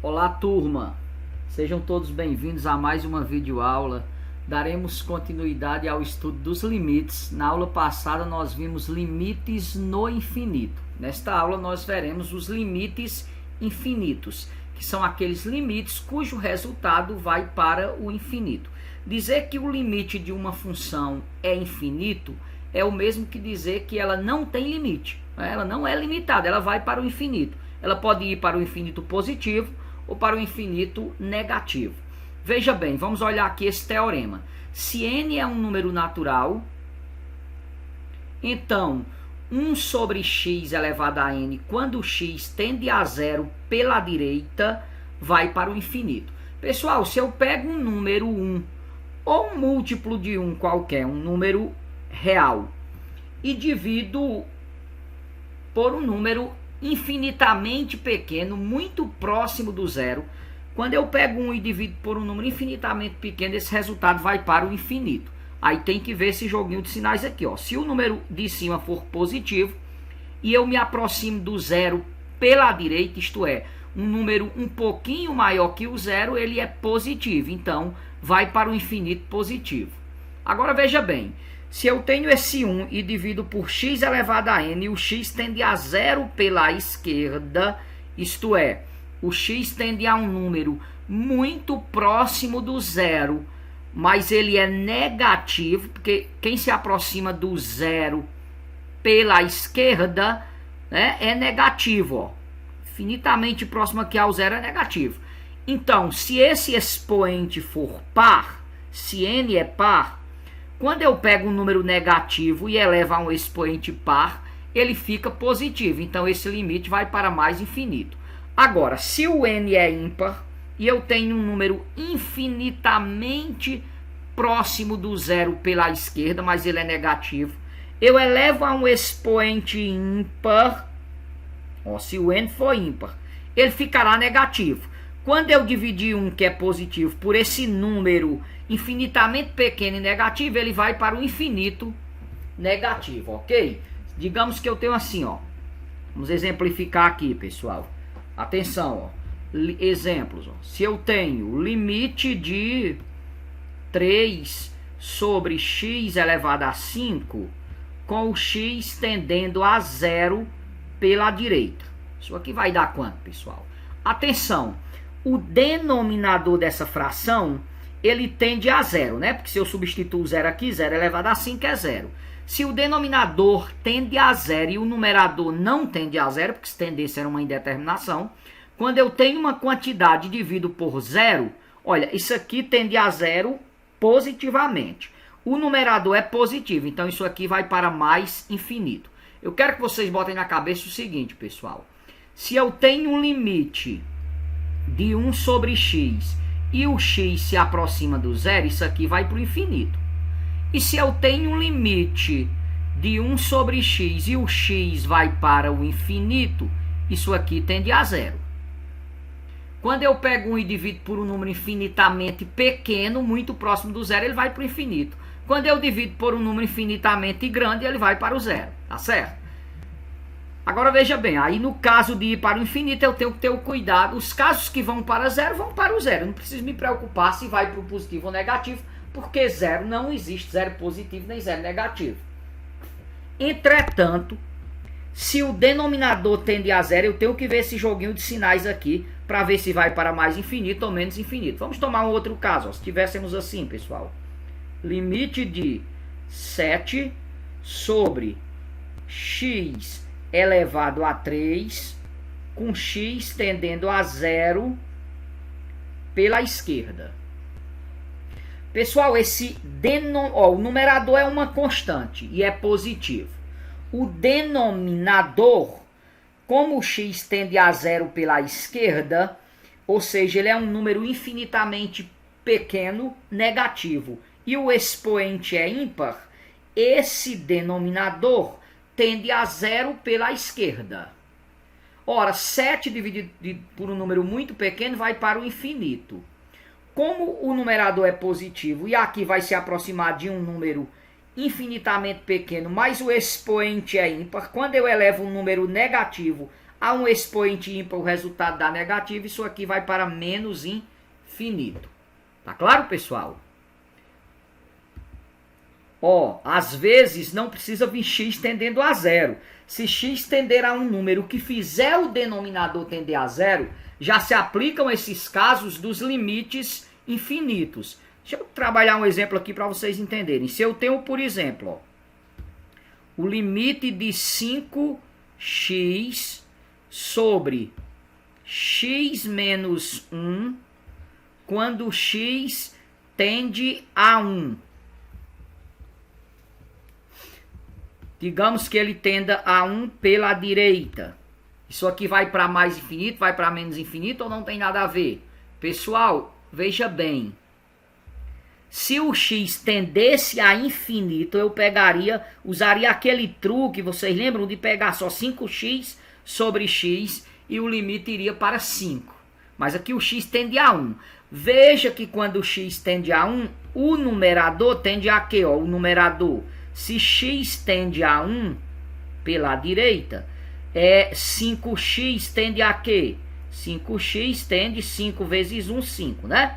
Olá, turma! Sejam todos bem-vindos a mais uma videoaula. Daremos continuidade ao estudo dos limites. Na aula passada nós vimos limites no infinito. Nesta aula nós veremos os limites infinitos, que são aqueles limites cujo resultado vai para o infinito. Dizer que o limite de uma função é infinito é o mesmo que dizer que ela não tem limite. Ela não é limitada, ela vai para o infinito. Ela pode ir para o infinito positivo ou para o infinito negativo. Veja bem, vamos olhar aqui esse teorema. Se n é um número natural, então 1 sobre x elevado a n, quando x tende a zero pela direita, vai para o infinito. Pessoal, se eu pego um número 1 ou um múltiplo de 1 qualquer, um número real, e divido por um número infinitamente pequeno, muito próximo do zero. Quando eu pego 1 e divido por um número infinitamente pequeno, esse resultado vai para o infinito. Aí tem que ver esse joguinho de sinais aqui, ó. Se o número de cima for positivo e eu me aproximo do zero pela direita, isto é, um número um pouquinho maior que o zero, ele é positivo, então vai para o infinito positivo. Agora veja bem, se eu tenho esse 1 e divido por x elevado a n, o x tende a zero pela esquerda, isto é, o x tende a um número muito próximo do zero, mas ele é negativo, porque quem se aproxima do zero pela esquerda, né, é negativo, ó. Infinitamente próximo aqui ao zero é negativo. Então, se esse expoente for par, se n é par, quando eu pego um número negativo e elevo a um expoente par, ele fica positivo. Então, esse limite vai para mais infinito. Agora, se o n é ímpar e eu tenho um número infinitamente próximo do zero pela esquerda, mas ele é negativo, eu elevo a um expoente ímpar. Ó, se o n for ímpar, ele ficará negativo. Quando eu dividir um que é positivo por esse número infinitamente pequeno e negativo, ele vai para o infinito negativo, ok? Digamos que eu tenho assim, ó. Vamos exemplificar aqui, pessoal. Atenção, ó. Exemplos, ó. Se eu tenho limite de 3 sobre x elevado a 5, com o x tendendo a zero pela direita. Isso aqui vai dar quanto, pessoal? Atenção, o denominador dessa fração, ele tende a zero, né? Porque se eu substituo zero aqui, 0 elevado a 5 é zero. Se o denominador tende a zero e o numerador não tende a zero, porque se tendesse era uma indeterminação, quando eu tenho uma quantidade e divido por zero, olha, isso aqui tende a zero positivamente. O numerador é positivo, então isso aqui vai para mais infinito. Eu quero que vocês botem na cabeça o seguinte, pessoal. Se eu tenho um limite de 1 sobre x e o x se aproxima do zero, isso aqui vai para o infinito. E se eu tenho um limite de 1 sobre x e o x vai para o infinito, isso aqui tende a zero. Quando eu pego 1 e divido por um número infinitamente pequeno, muito próximo do zero, ele vai para o infinito. Quando eu divido por um número infinitamente grande, ele vai para o zero, tá certo? Agora veja bem, aí no caso de ir para o infinito, eu tenho que ter o cuidado. Os casos que vão para zero, vão para o zero. Não preciso me preocupar se vai para o positivo ou negativo, porque zero não existe, zero positivo nem zero negativo. Entretanto, se o denominador tende a zero, eu tenho que ver esse joguinho de sinais aqui, para ver se vai para mais infinito ou menos infinito. Vamos tomar um outro caso, ó. Se tivéssemos assim, pessoal. Limite de 7 sobre x elevado a 3, com x tendendo a zero pela esquerda. Pessoal, o numerador é uma constante e é positivo. O denominador, como o x tende a zero pela esquerda, ou seja, ele é um número infinitamente pequeno, negativo, e o expoente é ímpar, esse denominador tende a zero pela esquerda. Ora, 7 dividido por um número muito pequeno vai para o infinito. Como o numerador é positivo e aqui vai se aproximar de um número infinitamente pequeno, mas o expoente é ímpar, quando eu elevo um número negativo há um expoente ímpar, o resultado dá negativo, isso aqui vai para menos infinito. Tá claro, pessoal? Ó, às vezes não precisa vir x tendendo a zero. Se x tender a um número que fizer o denominador tender a zero, já se aplicam esses casos dos limites infinitos. Deixa eu trabalhar um exemplo aqui para vocês entenderem. Se eu tenho, por exemplo, ó, o limite de 5x sobre x menos 1, quando x tende a 1. Digamos que ele tenda a 1 pela direita. Isso aqui vai para mais infinito, vai para menos infinito ou não tem nada a ver? Pessoal, veja bem. Se o x tendesse a infinito, eu usaria aquele truque, vocês lembram de pegar só 5x sobre x e o limite iria para 5. Mas aqui o x tende a 1. Veja que quando o x tende a 1, o numerador tende a quê? Ó, o numerador, se x tende a 1 pela direita, 5x tende a quê? 5x tende 5 vezes 1, 5, né?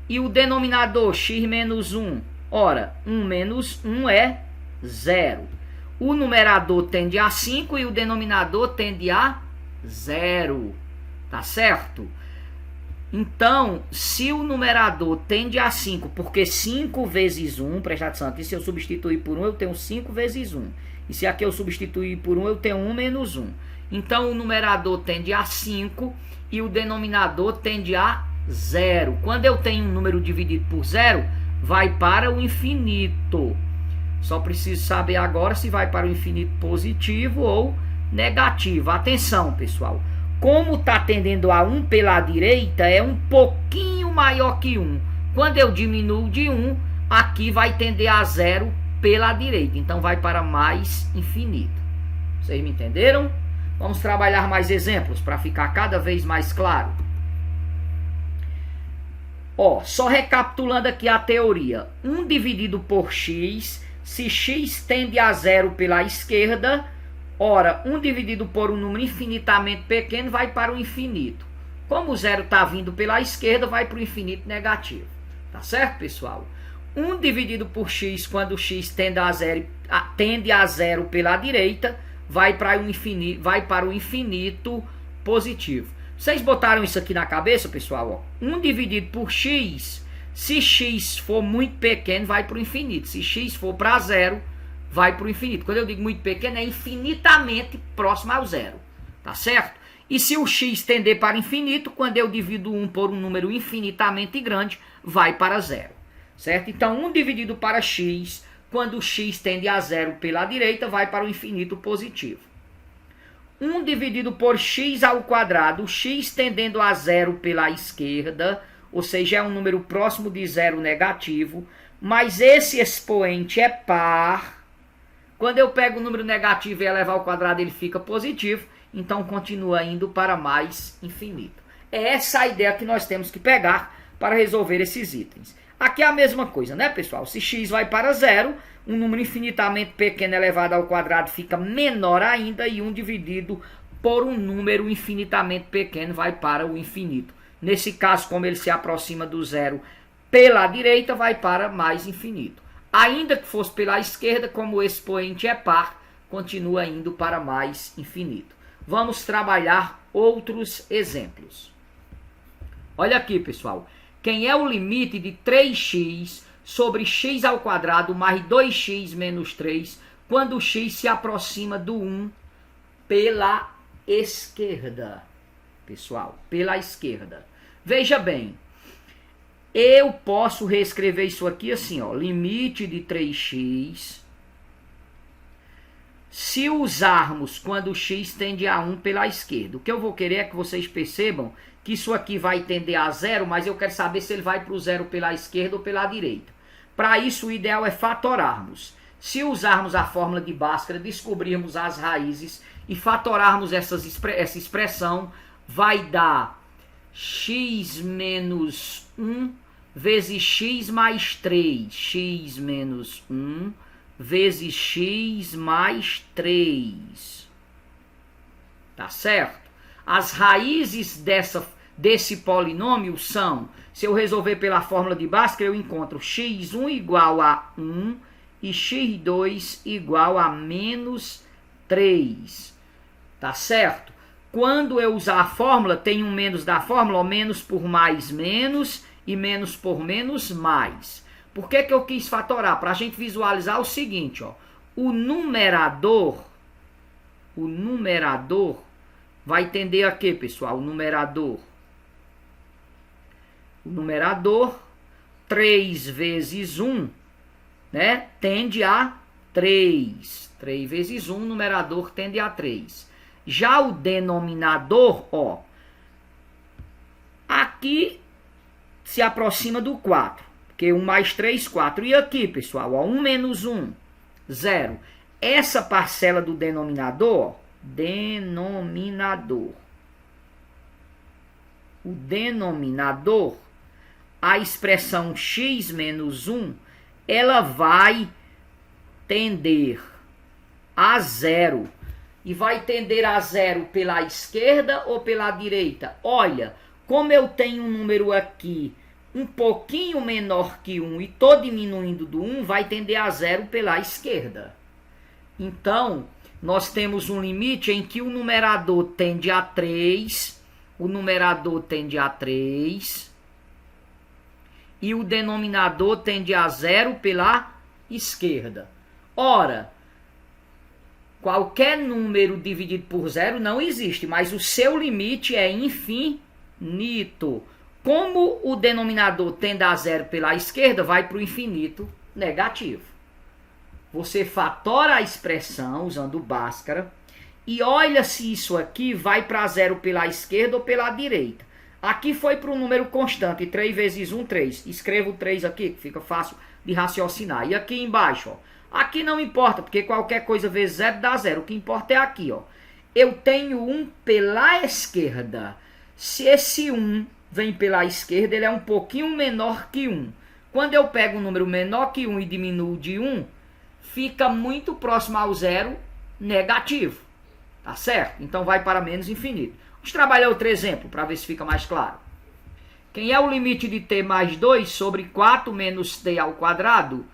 E o denominador, x menos 1, ora, 1 menos 1 é 0. O numerador tende a 5 e o denominador tende a 0. Tá certo? Então, se o numerador tende a 5, porque 5 vezes 1, presta atenção, aqui se eu substituir por 1, eu tenho 5 vezes 1. E se aqui eu substituir por 1, eu tenho 1 menos 1. Então, o numerador tende a 5 e o denominador tende a 0. Quando eu tenho um número dividido por 0, vai para o infinito. Só preciso saber agora se vai para o infinito positivo ou negativo. Atenção, pessoal. Como está tendendo a 1 pela direita, é um pouquinho maior que 1. Quando eu diminuo de 1, aqui vai tender a 0 pela direita. Então, vai para mais infinito. Vocês me entenderam? Vamos trabalhar mais exemplos para ficar cada vez mais claro. Ó, só recapitulando aqui a teoria. 1 dividido por x, se x tende a 0 pela esquerda, ora, 1 dividido por um número infinitamente pequeno vai para o infinito. Como o zero está vindo pela esquerda, vai para o infinito negativo. Tá certo, pessoal? 1 dividido por x, quando x tende a 0 pela direita, vai para o infinito positivo. Vocês botaram isso aqui na cabeça, pessoal? Ó, 1 dividido por x, se x for muito pequeno, vai para o infinito. Se x for para 0, vai para o infinito. Quando eu digo muito pequeno, é infinitamente próximo ao zero. Tá certo? E se o x tender para infinito, quando eu divido 1 por um número infinitamente grande, vai para 0. Certo? Então, 1 dividido para x, quando o x tende a 0 pela direita, vai para o infinito positivo. 1 dividido por x ao quadrado, o x tendendo a 0 pela esquerda, ou seja, é um número próximo de 0 negativo, mas esse expoente é par. Quando eu pego o número negativo e elevar ao quadrado, ele fica positivo, então continua indo para mais infinito. É essa a ideia que nós temos que pegar para resolver esses itens. Aqui é a mesma coisa, né, pessoal? Se x vai para 0, um número infinitamente pequeno elevado ao quadrado fica menor ainda e 1 dividido por um número infinitamente pequeno vai para o infinito. Nesse caso, como ele se aproxima do zero pela direita, vai para mais infinito. Ainda que fosse pela esquerda, como o expoente é par, continua indo para mais infinito. Vamos trabalhar outros exemplos. Olha aqui, pessoal. Quem é o limite de 3x sobre x ao quadrado mais 2x menos 3, quando o x se aproxima do 1 pela esquerda? Pessoal, pela esquerda. Veja bem, eu posso reescrever isso aqui assim, ó, limite de 3x, se usarmos quando o x tende a 1 pela esquerda. O que eu vou querer é que vocês percebam que isso aqui vai tender a 0, mas eu quero saber se ele vai para o 0 pela esquerda ou pela direita. Para isso, o ideal é fatorarmos. Se usarmos a fórmula de Bhaskara, descobrirmos as raízes e fatorarmos essa expressão, vai dar x menos 1 vezes x mais 3. X menos 1 vezes x mais 3. tá certo? As raízes desse polinômio são, se eu resolver pela fórmula de Bhaskara, eu encontro x1 igual a 1 e x2 igual a menos 3, tá certo? Quando eu usar a fórmula, tem um menos da fórmula, ó, menos por mais menos e menos por menos mais. Por que eu quis fatorar? Para a gente visualizar o seguinte, ó, o numerador vai tender a quê, pessoal? O numerador, 3 vezes 1, né, tende a 3. 3 vezes 1, o numerador tende a 3. Já o denominador, ó, aqui se aproxima do 4, porque 1 mais 3, 4. E aqui, pessoal, ó, 1 menos 1, 0. Essa parcela do denominador, o denominador, a expressão x menos 1, ela vai tender a 0. E vai tender a 0 pela esquerda ou pela direita? Olha, como eu tenho um número aqui um pouquinho menor que 1 e estou diminuindo do 1, vai tender a 0 pela esquerda. Então, nós temos um limite em que o numerador tende a 3, e o denominador tende a 0 pela esquerda. Ora, qualquer número dividido por 0 não existe, mas o seu limite é infinito. Como o denominador tende a 0 pela esquerda, vai para o infinito negativo. Você fatora a expressão usando Bhaskara e olha se isso aqui vai para 0 pela esquerda ou pela direita. Aqui foi para o número constante, 3 vezes 1, 3. Escrevo 3 aqui, que fica fácil de raciocinar. E aqui embaixo, ó. Aqui não importa, porque qualquer coisa vezes 0 dá 0. O que importa é aqui, ó. Eu tenho 1 pela esquerda. Se esse 1 vem pela esquerda, ele é um pouquinho menor que 1. Quando eu pego um número menor que 1 e diminuo de 1, fica muito próximo ao 0 negativo. Tá certo? Então vai para menos infinito. Vamos trabalhar outro exemplo para ver se fica mais claro. Quem é o limite de t mais 2 sobre 4 menos t ao quadrado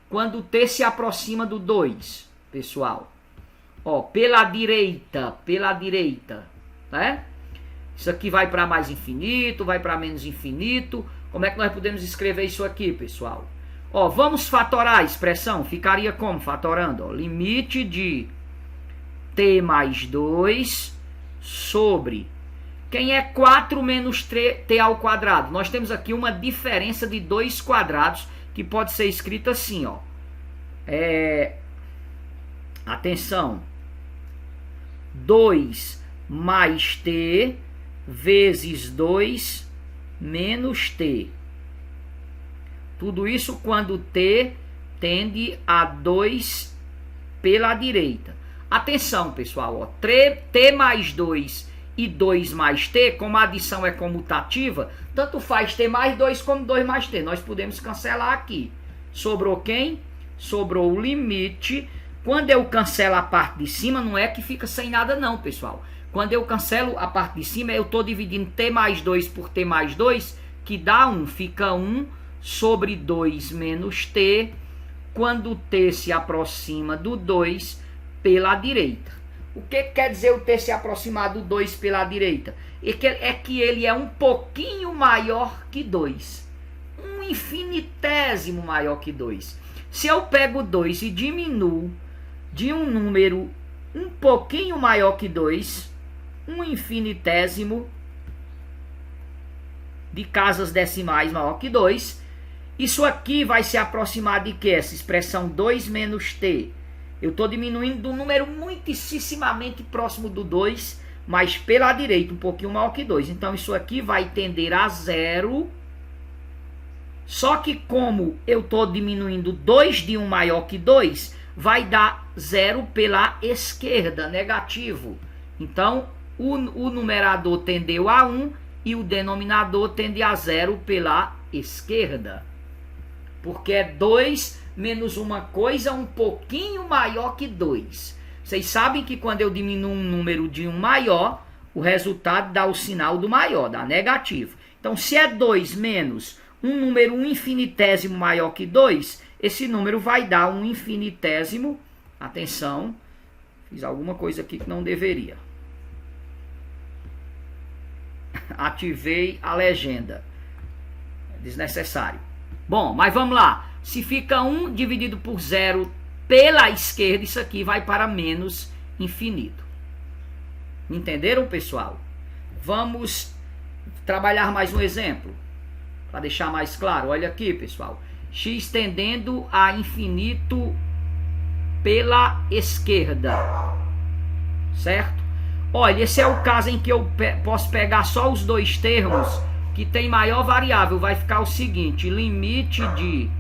quando t se aproxima do 2, pessoal? Ó, pela direita, né? Isso aqui vai para mais infinito, vai para menos infinito. Como é que nós podemos escrever isso aqui, pessoal? Ó, vamos fatorar a expressão. Ficaria como fatorando? Ó, limite de t mais 2 sobre... Quem é 4 menos t ao quadrado? Nós temos aqui uma diferença de 2 quadrados que pode ser escrita assim, ó. Atenção. 2 mais t vezes 2 menos t. Tudo isso quando t tende a 2 pela direita. Atenção, pessoal, ó, t mais 2 e 2 mais t, como a adição é comutativa, tanto faz t mais 2 como 2 mais t. Nós podemos cancelar aqui. Sobrou quem? Sobrou o limite. Quando eu cancelo a parte de cima, não é que fica sem nada não, pessoal. Quando eu cancelo a parte de cima, eu estou dividindo t mais 2 por t mais 2, que dá 1. Fica 1 sobre 2 menos t, quando t se aproxima do 2 pela direita. O que quer dizer o t se aproximar do 2 pela direita? É que ele é um pouquinho maior que 2. Um infinitésimo maior que 2. Se eu pego 2 e diminuo de um número um pouquinho maior que 2, um infinitésimo de casas decimais maior que 2, isso aqui vai se aproximar de quê? Essa expressão 2 menos t. Eu estou diminuindo de um número muitíssimamente próximo do 2, mas pela direita, um pouquinho maior que 2. Então, isso aqui vai tender a 0. Só que como eu estou diminuindo 2 de 1 maior que 2, vai dar 0 pela esquerda, negativo. Então, o numerador tendeu a 1 e o denominador tende a 0 pela esquerda. Porque é 2 menos uma coisa um pouquinho maior que 2. Vocês sabem que quando eu diminuo um número de um maior, o resultado dá o sinal do maior, dá negativo. Então, se é 2 menos um número um infinitésimo maior que 2, esse número vai dar um infinitésimo. Atenção, fiz alguma coisa aqui que não deveria. Ativei a legenda. É desnecessário. Bom, mas vamos lá. Se fica 1 dividido por 0 pela esquerda, isso aqui vai para menos infinito. Entenderam, pessoal? Vamos trabalhar mais um exemplo. Para deixar mais claro, olha aqui, pessoal. X tendendo a infinito pela esquerda. Certo? Olha, esse é o caso em que eu posso pegar só os dois termos que tem maior variável. Vai ficar o seguinte: limite de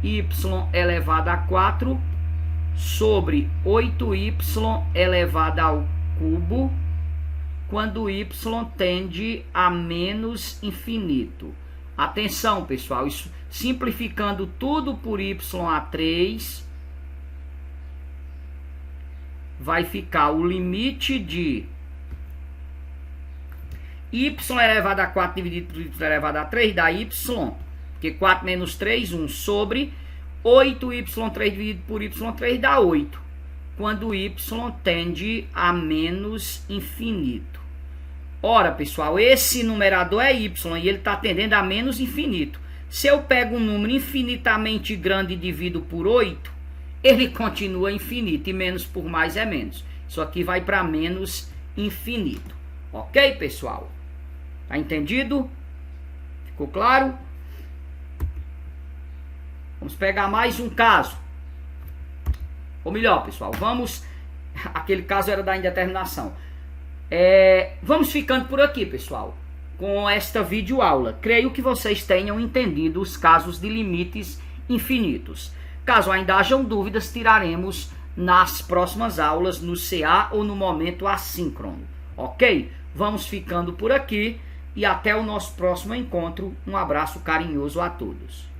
y elevado a 4 sobre 8y elevado ao cubo quando y tende a menos infinito. Atenção, pessoal, isso, simplificando tudo por y a 3, vai ficar o limite de y elevado a 4 dividido por y elevado a 3 dá y, porque 4 menos 3, 1, sobre 8y3 dividido por y3 dá 8, quando y tende a menos infinito. Ora, pessoal, esse numerador é y e ele está tendendo a menos infinito. Se eu pego um número infinitamente grande e divido por 8, ele continua infinito, e menos por mais é menos. Isso aqui vai para menos infinito. Ok, pessoal? Tá entendido? Ficou claro? Vamos pegar mais um caso. Ou melhor, pessoal, vamos... Aquele caso era da indeterminação. Vamos ficando por aqui, pessoal, com esta videoaula. Creio que vocês tenham entendido os casos de limites infinitos. Caso ainda hajam dúvidas, tiraremos nas próximas aulas, no CA ou no momento assíncrono. Ok? Vamos ficando por aqui e até o nosso próximo encontro. Um abraço carinhoso a todos.